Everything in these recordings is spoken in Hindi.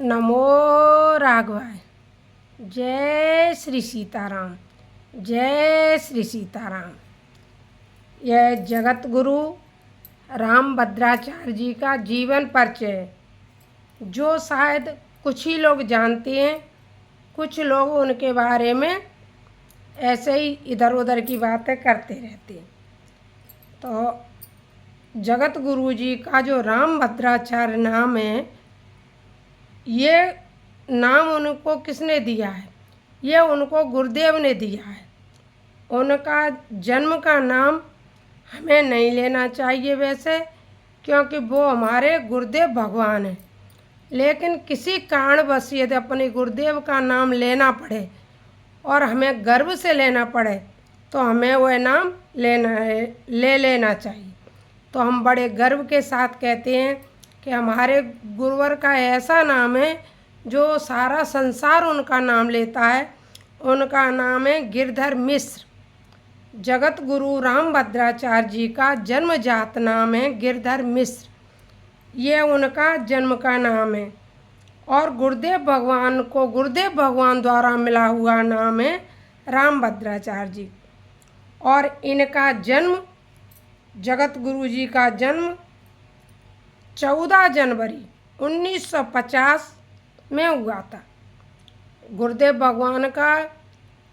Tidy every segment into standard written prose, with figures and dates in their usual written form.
नमो राघवाय। जय श्री सीताराम। जय श्री सीताराम। यह जगत गुरु रामभद्राचार्य जी का जीवन परिचय है, जो शायद कुछ ही लोग जानते हैं। कुछ लोग उनके बारे में ऐसे ही इधर उधर की बातें करते रहते हैं। तो जगत गुरु जी का जो रामभद्राचार्य नाम है, ये नाम उनको किसने दिया है? ये उनको गुरुदेव ने दिया है। उनका जन्म का नाम हमें नहीं लेना चाहिए वैसे, क्योंकि वो हमारे गुरुदेव भगवान हैं। लेकिन किसी कारणवश यदि अपने गुरुदेव का नाम लेना पड़े और हमें गर्व से लेना पड़े, तो हमें वह नाम ले लेना चाहिए। तो हम बड़े गर्व के साथ कहते हैं कि हमारे गुरुवर का ऐसा नाम है जो सारा संसार उनका नाम लेता है। उनका नाम है गिरधर मिश्र। जगत गुरु रामभद्राचार्य जी का जन्मजात नाम है गिरधर मिश्र। ये उनका जन्म का नाम है। और गुरुदेव भगवान को गुरुदेव भगवान द्वारा मिला हुआ नाम है रामभद्राचार्य जी। और इनका जन्म, जगत गुरु जी का जन्म 14 जनवरी 1950 में हुआ था। गुरुदेव भगवान का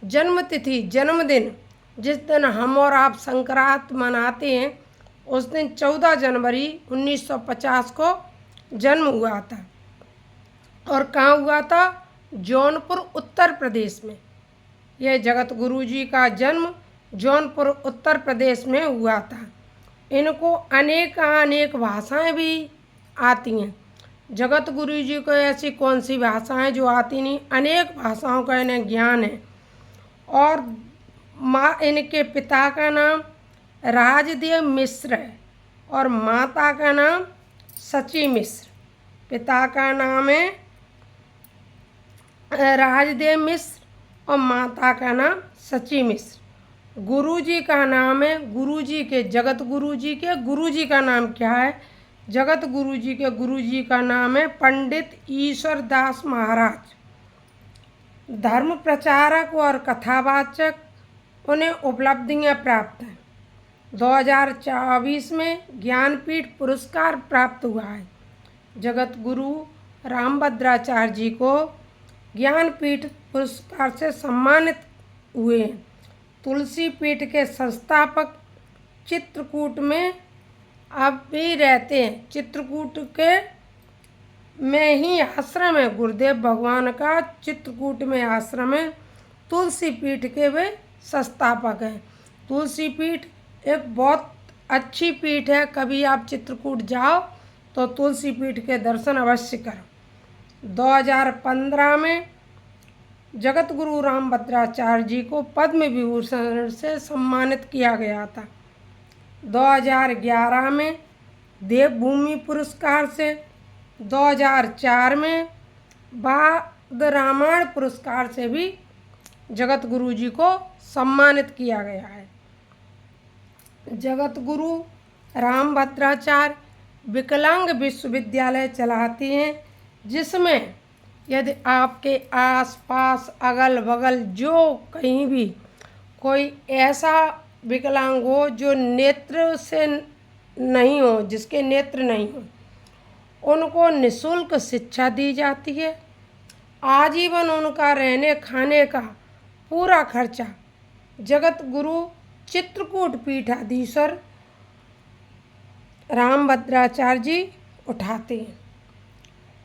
जन्म तिथि, जन्मदिन, जिस दिन हम और आप संक्रांत मनाते हैं, उस दिन 14 जनवरी 1950 को जन्म हुआ था। और कहाँ हुआ था? जौनपुर, उत्तर प्रदेश में। यह जगत गुरु जी का जन्म जौनपुर, उत्तर प्रदेश में हुआ था। इनको अनेक भाषाएं भी आती हैं। जगत गुरु जी को ऐसी कौन सी भाषाएं जो आती नहीं, अनेक भाषाओं का इन्हें ज्ञान है। और इनके पिता का नाम राजदेव मिश्र है और माता का नाम सची मिश्र। पिता का नाम है राजदेव मिश्र और माता का नाम सची मिश्र। गुरुजी का नाम है, गुरुजी के, जगत गुरुजी के गुरुजी का नाम क्या है? जगत गुरुजी के गुरुजी का नाम है पंडित ईश्वर दास महाराज। धर्म प्रचारक और कथावाचक, उन्हें उपलब्धियां प्राप्त हैं। 2024 में ज्ञानपीठ पुरस्कार प्राप्त हुआ है। जगत गुरु रामभद्राचार्य जी को ज्ञानपीठ पुरस्कार से सम्मानित हुए हैं। तुलसी पीठ के संस्थापक चित्रकूट में अब भी रहते हैं। चित्रकूट के में ही आश्रम है गुरुदेव भगवान का। चित्रकूट में आश्रम है। तुलसी पीठ के वे संस्थापक हैं। तुलसी पीठ एक बहुत अच्छी पीठ है। कभी आप चित्रकूट जाओ तो तुलसी पीठ के दर्शन अवश्य करो। 2015 में जगत गुरु रामभद्राचार्य जी को पद्म विभूषण से सम्मानित किया गया था। 2011 में देवभूमि पुरस्कार से, 2004 में बाद रामायण पुरस्कार से भी जगत गुरु जी को सम्मानित किया गया है। जगत गुरु रामभद्राचार्य विकलांग विश्वविद्यालय चलाते हैं, जिसमें यदि आपके आसपास अगल बगल जो कहीं भी कोई ऐसा विकलांग हो जो नेत्र से नहीं हो, जिसके नेत्र नहीं हो, उनको निःशुल्क शिक्षा दी जाती है। आजीवन उनका रहने खाने का पूरा खर्चा जगत गुरु चित्रकूट पीठाधीश्वर रामभद्राचार्य जी उठाते हैं।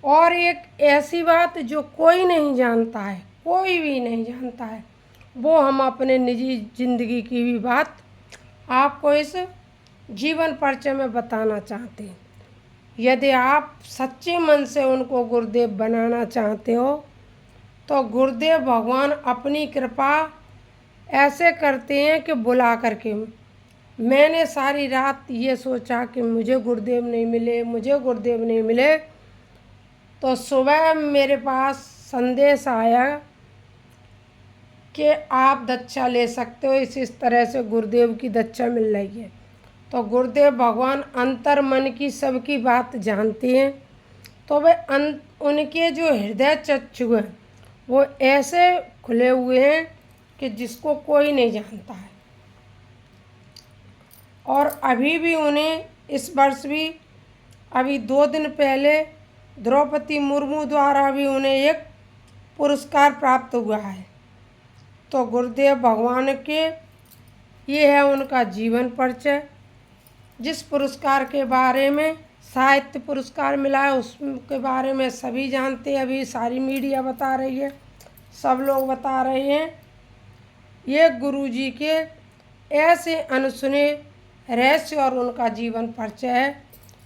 और एक ऐसी बात जो कोई नहीं जानता है, कोई भी नहीं जानता है, वो हम अपने निजी जिंदगी की भी बात आपको इस जीवन परिचय में बताना चाहते हैं। यदि आप सच्चे मन से उनको गुरुदेव बनाना चाहते हो, तो गुरुदेव भगवान अपनी कृपा ऐसे करते हैं कि बुला करके। मैंने सारी रात ये सोचा कि मुझे गुरुदेव नहीं मिले, मुझे गुरुदेव नहीं मिले, तो सुबह मेरे पास संदेश आया कि आप दीक्षा ले सकते हो, इस तरह से गुरुदेव की दीक्षा मिल रही है। तो गुरुदेव भगवान अंतर मन की सबकी बात जानते हैं, तो वे उनके जो हृदय चक्षु हैं वो ऐसे खुले हुए हैं कि जिसको कोई नहीं जानता है। और अभी भी उन्हें इस वर्ष भी अभी 2 दिन पहले द्रौपदी मुर्मू द्वारा भी उन्हें एक पुरस्कार प्राप्त हुआ है। तो गुरुदेव भगवान के ये है उनका जीवन परिचय। जिस पुरस्कार के बारे में साहित्य पुरस्कार मिला है उसके बारे में सभी जानते हैं, अभी सारी मीडिया बता रही है, सब लोग बता रहे हैं। ये गुरुजी के ऐसे अनसुने रहस्य और उनका जीवन परिचय है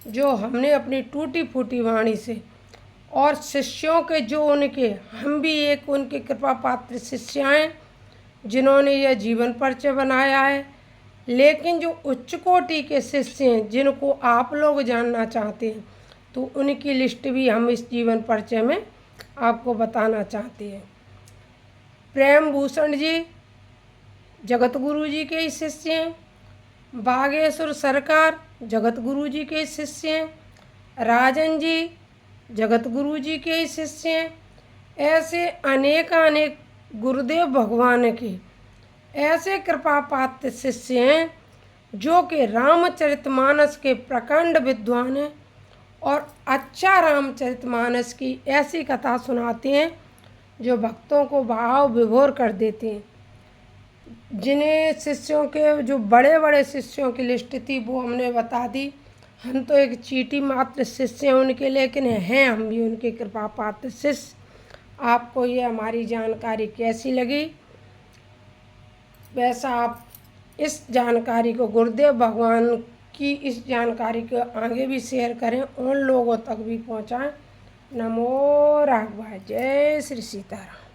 जो हमने अपनी टूटी फूटी वाणी से और शिष्यों के जो उनके हम भी एक उनके कृपा पात्र शिष्य हैं जिन्होंने यह जीवन परिचय बनाया है। लेकिन जो उच्च कोटि के शिष्य हैं जिनको आप लोग जानना चाहते हैं तो उनकी लिस्ट भी हम इस जीवन परिचय में आपको बताना चाहते हैं। प्रेम भूषण जी जगत गुरु जी के शिष्य हैं। बागेश्वर सरकार जगत गुरु जी के शिष्य हैं। राजन जी जगत गुरु जी के शिष्य हैं। ऐसे अनेक गुरुदेव भगवान के ऐसे कृपा पात्र शिष्य हैं जो कि रामचरितमानस के प्रकांड विद्वान हैं और अच्छा रामचरितमानस की ऐसी कथा सुनाते हैं जो भक्तों को भाव विभोर कर देते हैं। जिन्हें शिष्यों के जो बड़े बड़े शिष्यों की लिस्ट थी वो हमने बता दी। हम तो एक चीटी मात्र शिष्य हैं उनके, लेकिन हैं हम भी उनके कृपा पात्र शिष्य। आपको ये हमारी जानकारी कैसी लगी वैसा आप इस जानकारी को गुरुदेव भगवान की इस जानकारी को आगे भी शेयर करें, उन लोगों तक भी पहुंचाएं। नमो राघवाय। जय श्री सीताराम।